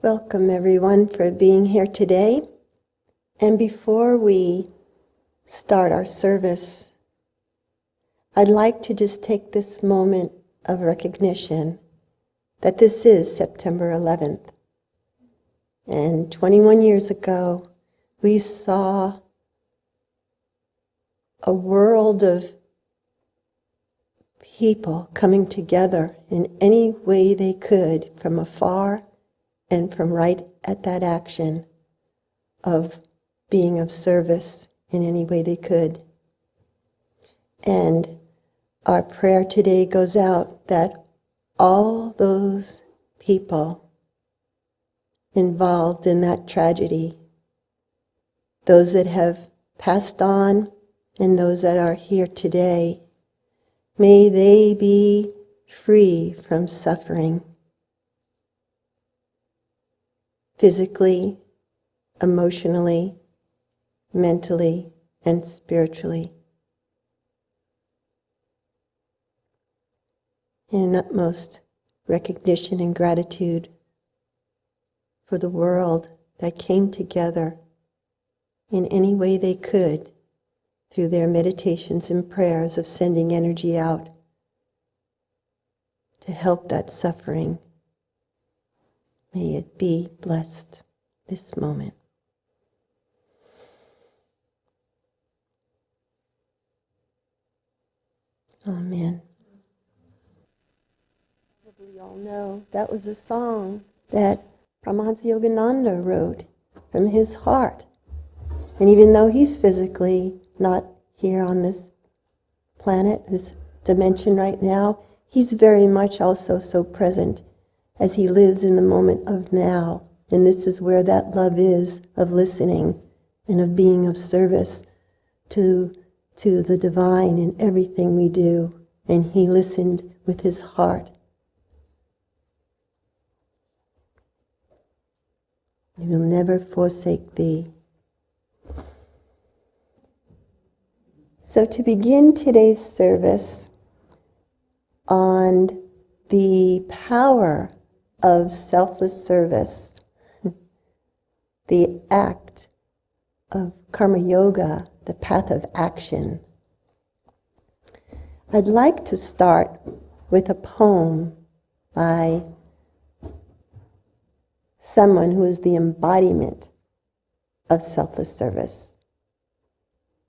Welcome everyone for being here today. And before we start our service, I'd like to just take this moment of recognition that this is September 11th. And 21 years ago, we saw a world of people coming together in any way they could from afar and from right at that action of being of service in any way they could. And our prayer today goes out that all those people involved in that tragedy, those that have passed on and those that are here today, may they be free from suffering. Physically, emotionally, mentally, and spiritually. In utmost recognition and gratitude for the world that came together in any way they could through their meditations and prayers of sending energy out to help that suffering. May it be blessed this moment. Amen. Probably all know that was a song that Paramahansa Yogananda wrote from his heart. And even though he's physically not here on this planet, this dimension right now, he's very much also so present as he lives in the moment of now. And this is where that love is, of listening and of being of service to the divine in everything we do. And he listened with his heart. He will never forsake thee. So to begin today's service on the power of selfless service, the act of karma yoga, the path of action, I'd like to start with a poem by someone who is the embodiment of selfless service.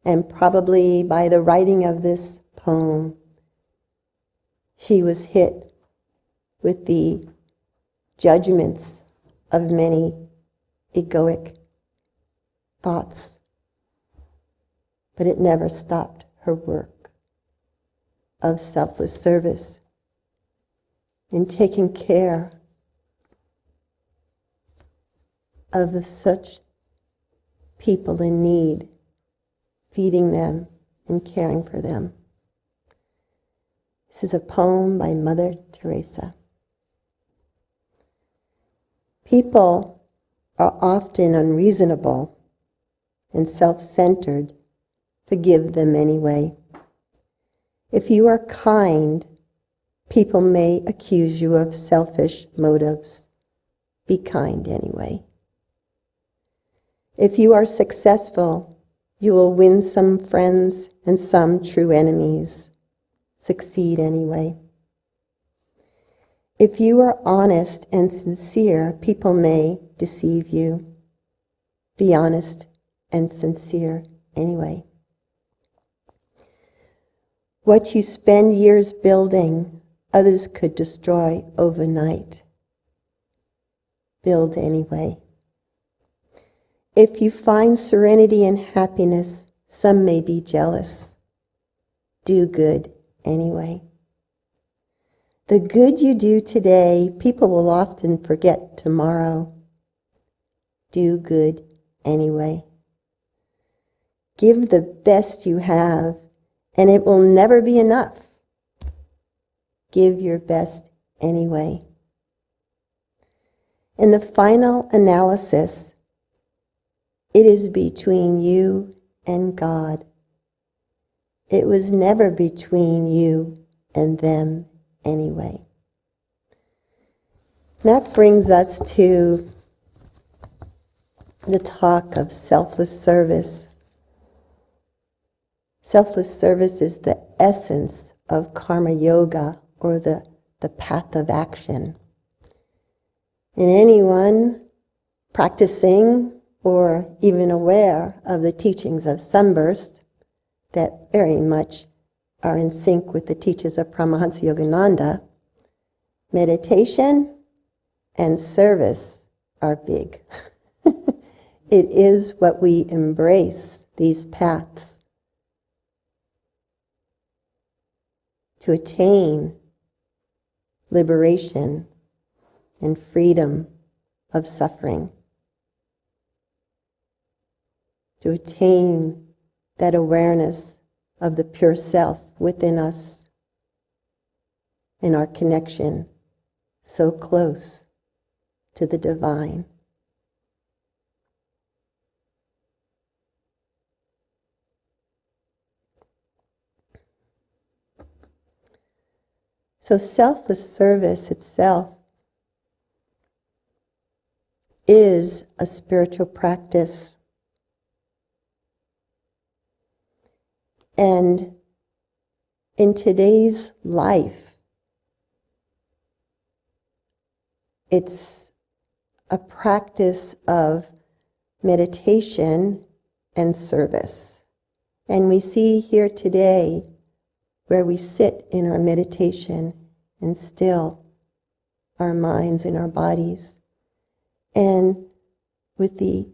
And probably by the writing of this poem, she was hit with the judgments of many egoic thoughts. But it never stopped her work of selfless service in taking care of such people in need, feeding them and caring for them. This is a poem by Mother Teresa. People are often unreasonable and self-centered. Forgive them anyway. If you are kind, people may accuse you of selfish motives. Be kind anyway. If you are successful, you will win some friends and some true enemies. Succeed anyway. If you are honest and sincere, people may deceive you. Be honest and sincere anyway. What you spend years building, others could destroy overnight. Build anyway. If you find serenity and happiness, some may be jealous. Do good anyway. The good you do today, people will often forget tomorrow. Do good anyway. Give the best you have, and it will never be enough. Give your best anyway. In the final analysis, it is between you and God. It was never between you and them anyway. That brings us to the talk of selfless service. Selfless service is the essence of karma yoga, or the path of action. And anyone practicing or even aware of the teachings of Sunburst that very much are in sync with the teachings of Paramahansa Yogananda, meditation and service are big. It is what we embrace, these paths, to attain liberation and freedom of suffering, to attain that awareness of the pure self within us and our connection so close to the divine. So selfless service itself is a spiritual practice. And in today's life, it's a practice of meditation and service. And we see here today where we sit in our meditation and still our minds and our bodies. And with the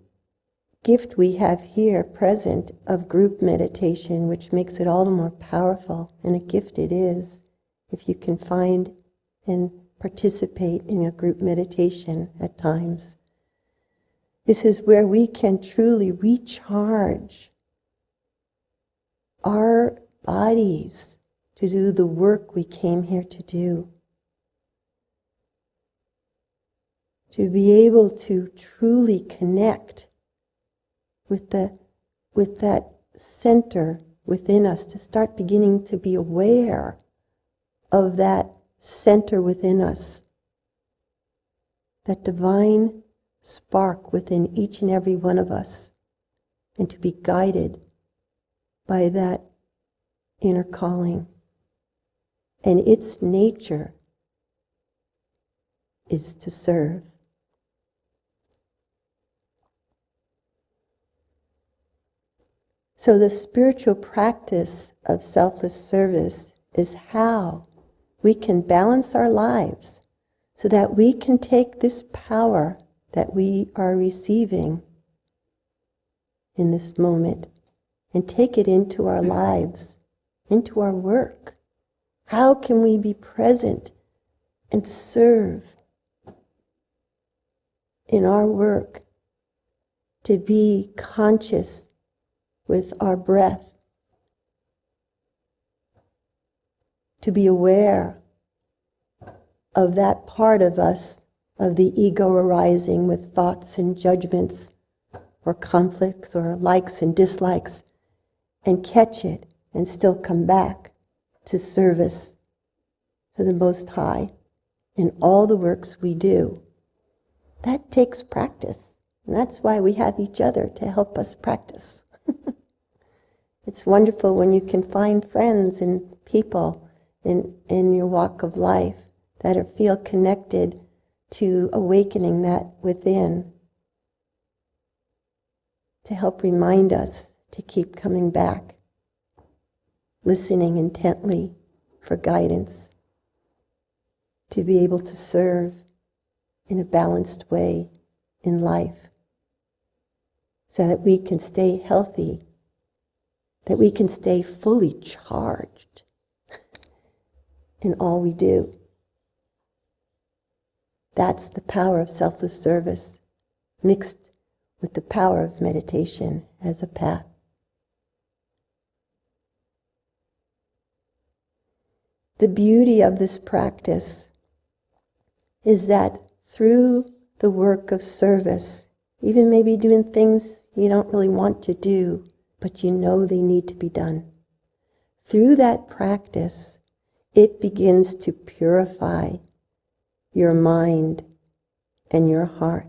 gift we have here present of group meditation, which makes it all the more powerful, and a gift it is, if you can find and participate in a group meditation at times. This is where we can truly recharge our bodies to do the work we came here to do. To be able to truly connect with that center within us, to start beginning to be aware of that center within us, that divine spark within each and every one of us, and to be guided by that inner calling. And its nature is to serve. So the spiritual practice of selfless service is how we can balance our lives so that we can take this power that we are receiving in this moment and take it into our lives, into our work. How can we be present and serve in our work, to be conscious with our breath, to be aware of that part of us, of the ego arising with thoughts and judgments or conflicts or likes and dislikes, and catch it and still come back to service to the Most High in all the works we do. That takes practice, and that's why we have each other to help us practice. It's wonderful when you can find friends and people in your walk of life that feel connected to awakening that within, to help remind us to keep coming back, listening intently for guidance, to be able to serve in a balanced way in life, so that we can stay healthy, that we can stay fully charged in all we do. That's the power of selfless service, mixed with the power of meditation as a path. The beauty of this practice is that through the work of service, even maybe doing things you don't really want to do, but you know they need to be done, through that practice, it begins to purify your mind and your heart.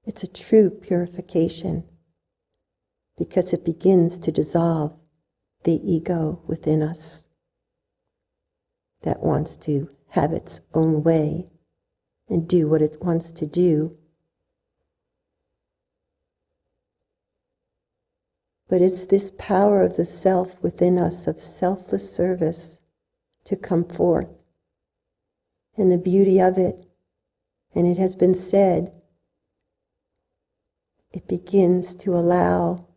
It's a true purification because it begins to dissolve the ego within us that wants to have its own way and do what it wants to do. But it's this power of the self within us, of selfless service, to come forth. And the beauty of it, and it has been said, it begins to allow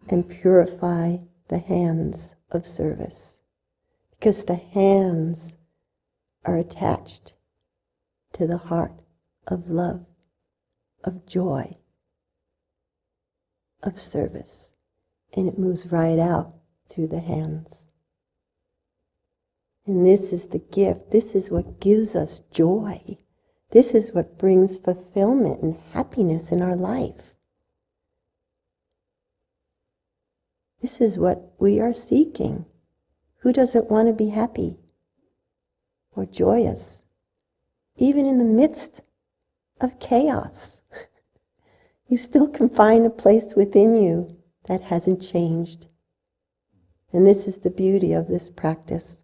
and purify the hands of service. Because the hands are attached to the heart of love, of joy, of service. And it moves right out through the hands. And this is the gift. This is what gives us joy. This is what brings fulfillment and happiness in our life. This is what we are seeking. Who doesn't want to be happy or joyous, even in the midst of chaos? You still can find a place within you that hasn't changed. And this is the beauty of this practice.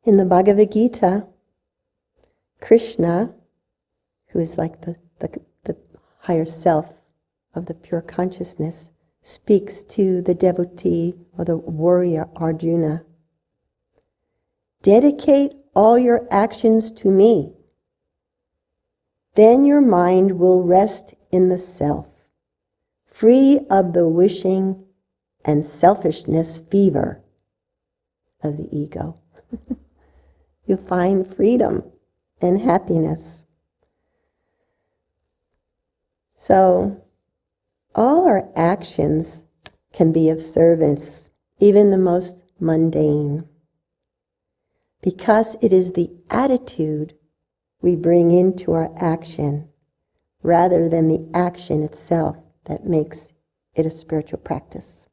In the Bhagavad Gita, Krishna, who is like the higher self of the pure consciousness, speaks to the devotee or the warrior Arjuna. Dedicate all your actions to me. Then your mind will rest in the self, free of the wishing and selfishness fever of the ego. You'll find freedom and happiness. So, all our actions can be of service, even the most mundane, because it is the attitude we bring into our action rather than the action itself that makes it a spiritual practice.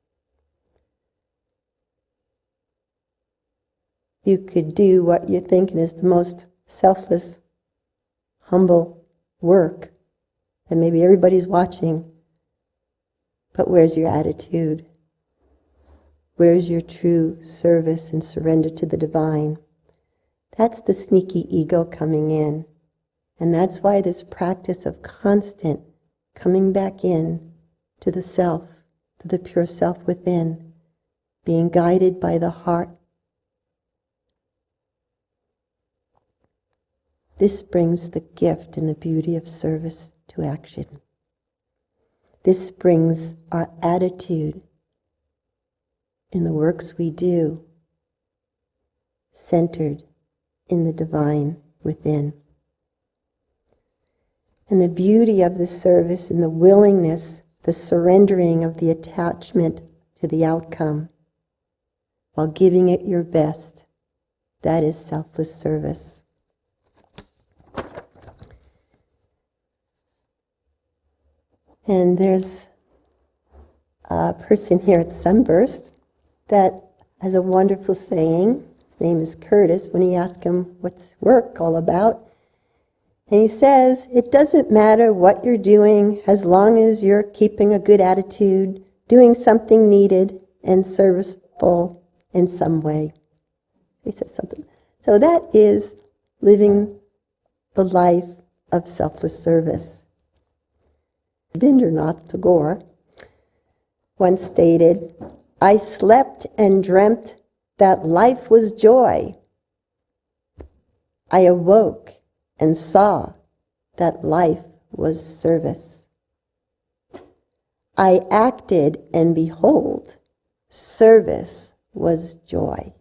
You could do what you're thinking is the most selfless, humble work, and maybe everybody's watching, but where's your attitude? Where's your true service and surrender to the divine? That's the sneaky ego coming in. And that's why this practice of constant coming back in to the self, to the pure self within, being guided by the heart. This brings the gift and the beauty of service to action. This brings our attitude in the works we do, centered in the divine within. And the beauty of this service and the willingness, the surrendering of the attachment to the outcome while giving it your best, that is selfless service. And there's a person here at Sunburst that has a wonderful saying. His name is Curtis. When he asked him what's work all about, and he says, it doesn't matter what you're doing as long as you're keeping a good attitude, doing something needed and serviceful in some way. He says something. So that is living the life of selfless service. Rabindranath Tagore once stated, I slept and dreamt that life was joy. I awoke and saw that life was service. I acted, and behold, service was joy.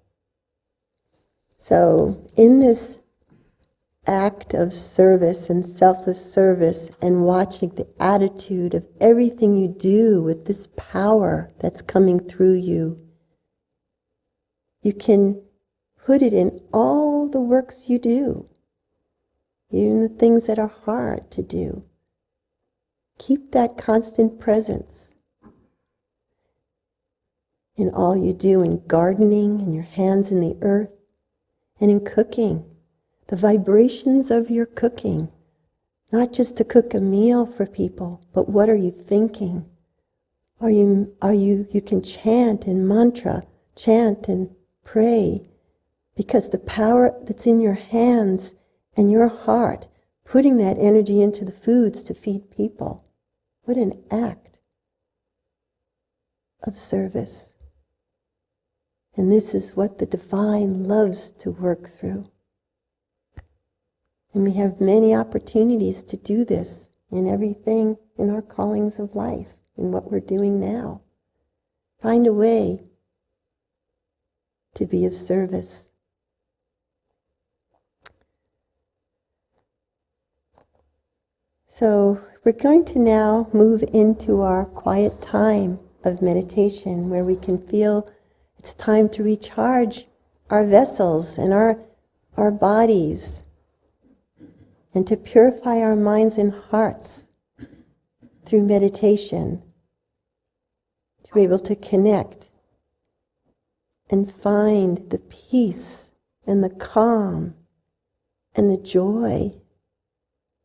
So in this act of service and selfless service and watching the attitude of everything you do with this power that's coming through you, you can put it in all the works you do, even the things that are hard to do. Keep that constant presence in all you do in gardening and your hands in the earth and in cooking. the vibrations of your cooking, not just to cook a meal for people, but what are you thinking? You can chant and mantra, chant and pray, because the power that's in your hands and your heart, putting that energy into the foods to feed people, what an act of service. And this is what the divine loves to work through. And we have many opportunities to do this in everything in our callings of life, in what we're doing now. Find a way to be of service. So we're going to now move into our quiet time of meditation, where we can feel it's time to recharge our vessels and our bodies, and to purify our minds and hearts through meditation, to be able to connect and find the peace and the calm and the joy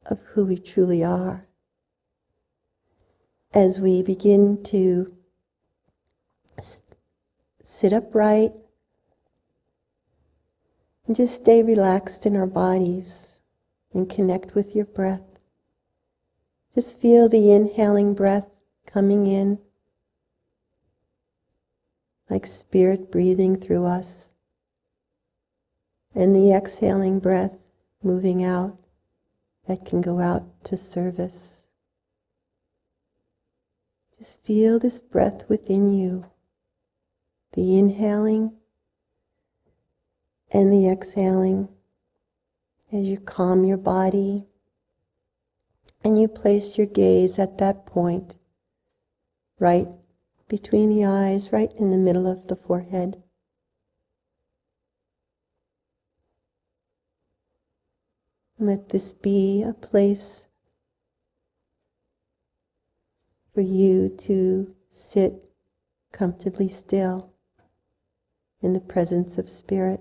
of who we truly are. As we begin to sit upright and just stay relaxed in our bodies and connect with your breath. Just feel the inhaling breath coming in, like spirit breathing through us, and the exhaling breath moving out that can go out to service. Just feel this breath within you, the inhaling and the exhaling, as you calm your body and you place your gaze at that point, right between the eyes, right in the middle of the forehead. Let this be a place for you to sit comfortably still in the presence of Spirit.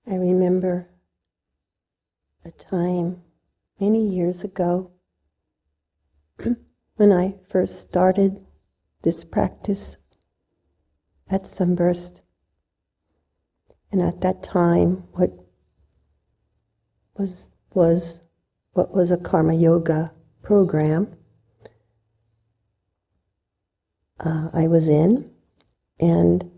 I remember a time many years ago when I first started this practice at Sunburst. And at that time, what was a karma yoga program I was in, and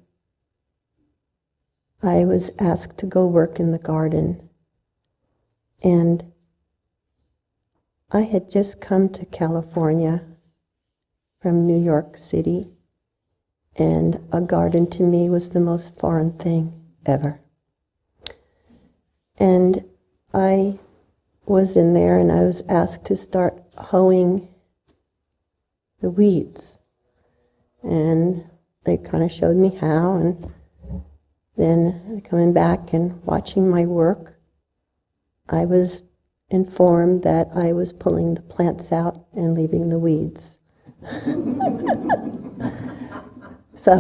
I was asked to go work in the garden. And I had just come to California from New York City, and a garden to me was the most foreign thing ever. And I was in there and I was asked to start hoeing the weeds. And they kind of showed me how, and then coming back and watching my work, I was informed that I was pulling the plants out and leaving the weeds. So,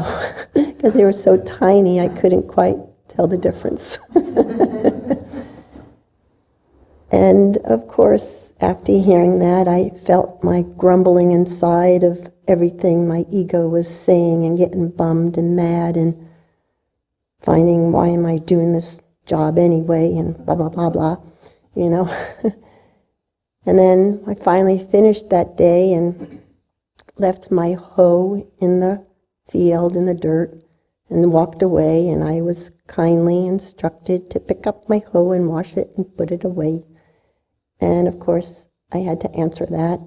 because they were so tiny, I couldn't quite tell the difference. And of course, after hearing that, I felt my grumbling inside of everything my ego was saying and getting bummed and mad and finding, why am I doing this job anyway, and blah, blah, blah, blah, you know. And then I finally finished that day and left my hoe in the field, in the dirt, and walked away, and I was kindly instructed to pick up my hoe and wash it and put it away. And of course, I had to answer that,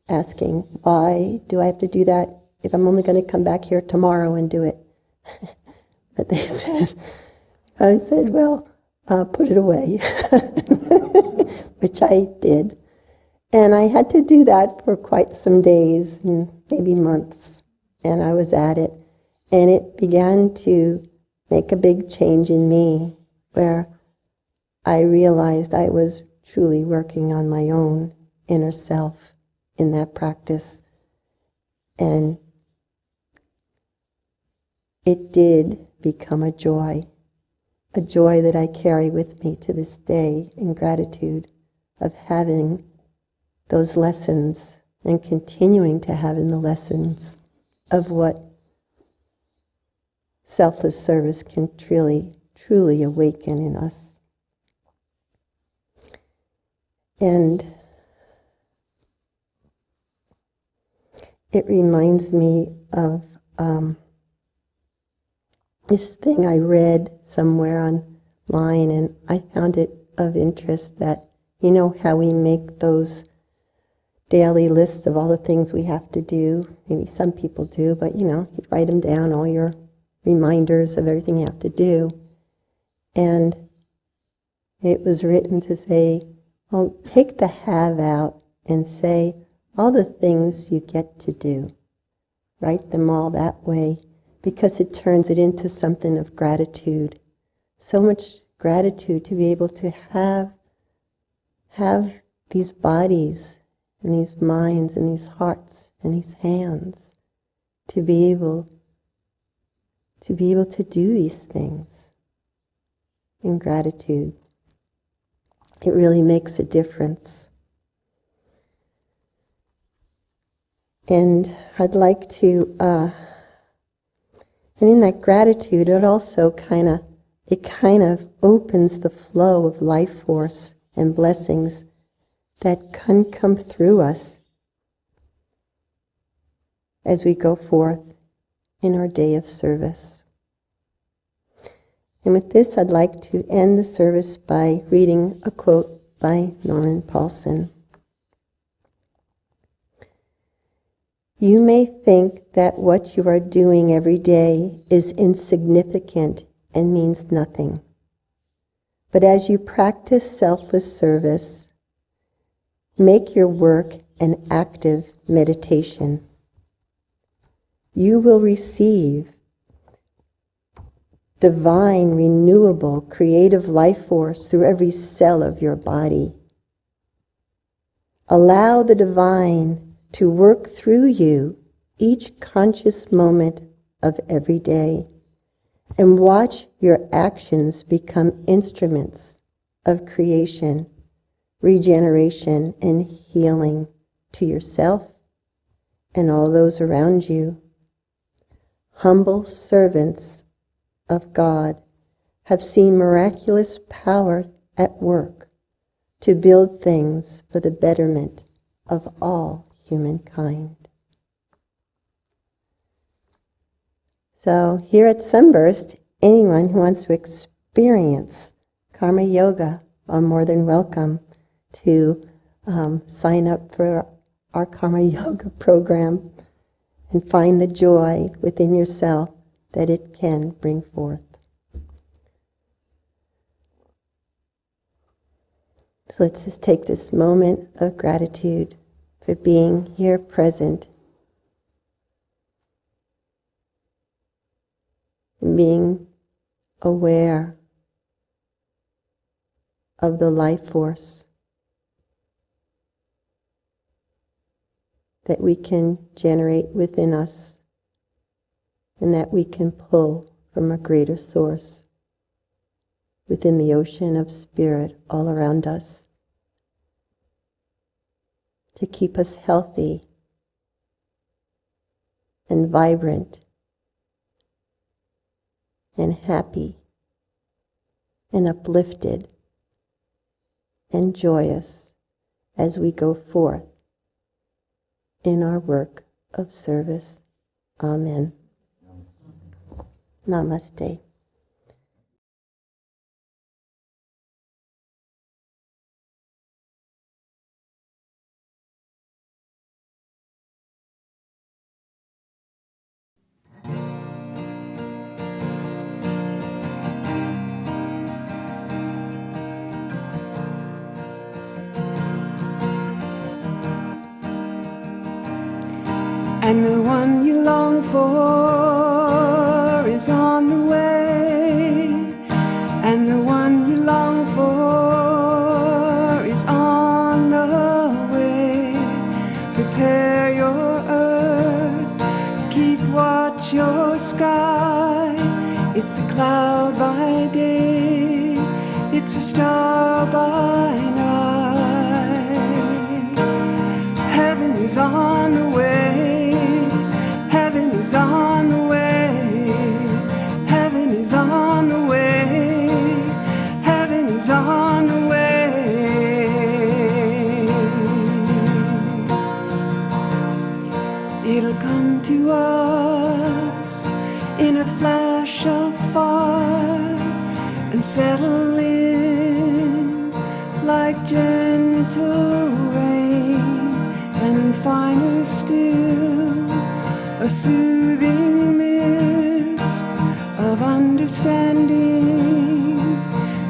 asking, why do I have to do that if I'm only going to come back here tomorrow and do it? But I said, well, put it away, which I did. And I had to do that for quite some days, and maybe months, and I was at it. And it began to make a big change in me, where I realized I was truly working on my own inner self in that practice. And it did become a joy that I carry with me to this day in gratitude of having those lessons and continuing to have in the lessons of what selfless service can truly awaken in us. And it reminds me of this thing I read somewhere online, and I found it of interest, that, you know how we make those daily lists of all the things we have to do? Maybe some people do, but you write them down, all your reminders of everything you have to do. And it was written to say, well, take the have out and say all the things you get to do. Write them all that way, because it turns it into something of gratitude. So much gratitude to be able to have these bodies and these minds and these hearts and these hands to be able to do these things in gratitude. It really makes a difference. And I'd like to, and in that gratitude, it also kind of opens the flow of life force and blessings that can come through us as we go forth in our day of service. And with this, I'd like to end the service by reading a quote by Patty Paulsen. You may think that what you are doing every day is insignificant and means nothing. But as you practice selfless service, make your work an active meditation. You will receive divine, renewable, creative life force through every cell of your body. Allow the divine to work through you each conscious moment of every day, and watch your actions become instruments of creation, regeneration, and healing to yourself and all those around you. Humble servants of God have seen miraculous power at work to build things for the betterment of all humankind. So here at Sunburst, anyone who wants to experience Karma Yoga are more than welcome to sign up for our Karma Yoga program and find the joy within yourself that it can bring forth. So let's just take this moment of gratitude for being here present and being aware of the life force that we can generate within us and that we can pull from a greater source within the ocean of spirit all around us to keep us healthy and vibrant and happy and uplifted and joyous as we go forth in our work of service. Amen. Namaste. And the one you long for is on the way. And the one you long for is on the way. Prepare your earth, keep watch your sky. It's a cloud by day, it's a star by night. Heaven is on the way. Heaven is on the way. Heaven is on the way. Heaven is on the way. It'll come to us in a flash of fire and settle in like gentle rain, and finer still a soothing mist of understanding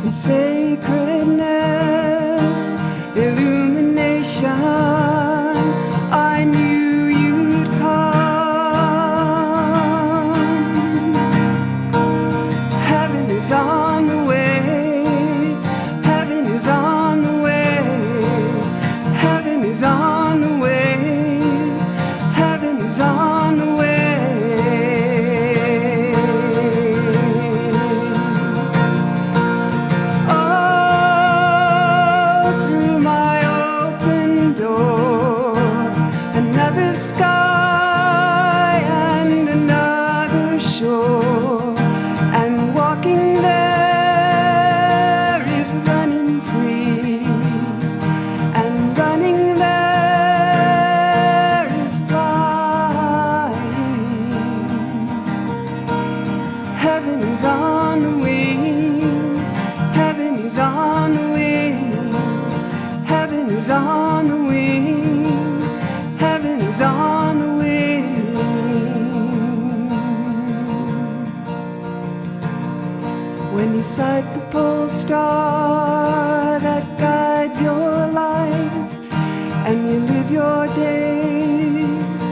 and sacredness, illumination. I knew you'd come. Heaven is on the way. Heaven is on the way. Heaven is on the way. Heaven is on the way. Oh, through my open door, another sky and another shore, and walking there is running free, and running there is flying. Heaven is on the wing. Heaven is on the wing. Heaven is on the wing. Heaven is on the wing. When you sight the pole star that guides your life, and you live your days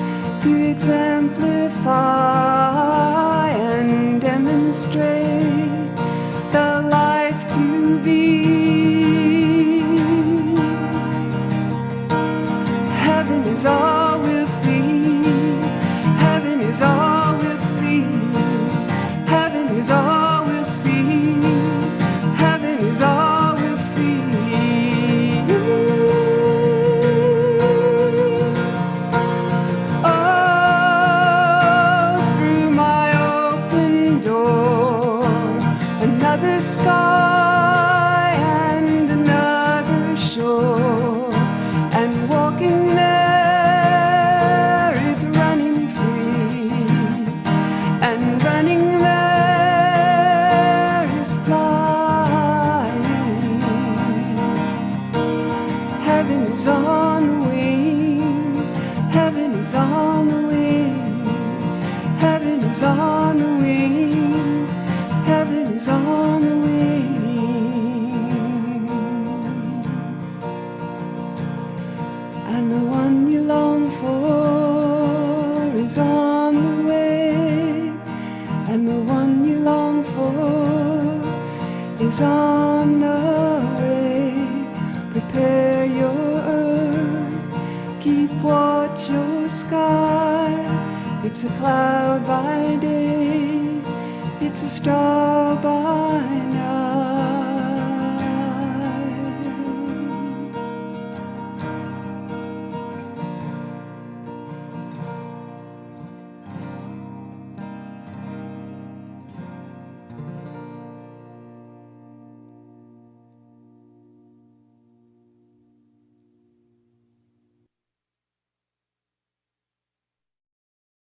to exemplify and demonstrate the life to be. Heaven is all we'll see. Heaven is all we'll see. Heaven is all flying. Heaven is on the wing. Heaven is on the wing. Heaven is on the wing. Heaven is on the wing. And the one you long for is on the way. And the one you long for is on the way. Prepare your earth, keep watch your sky. It's a cloud by day, it's a star by night.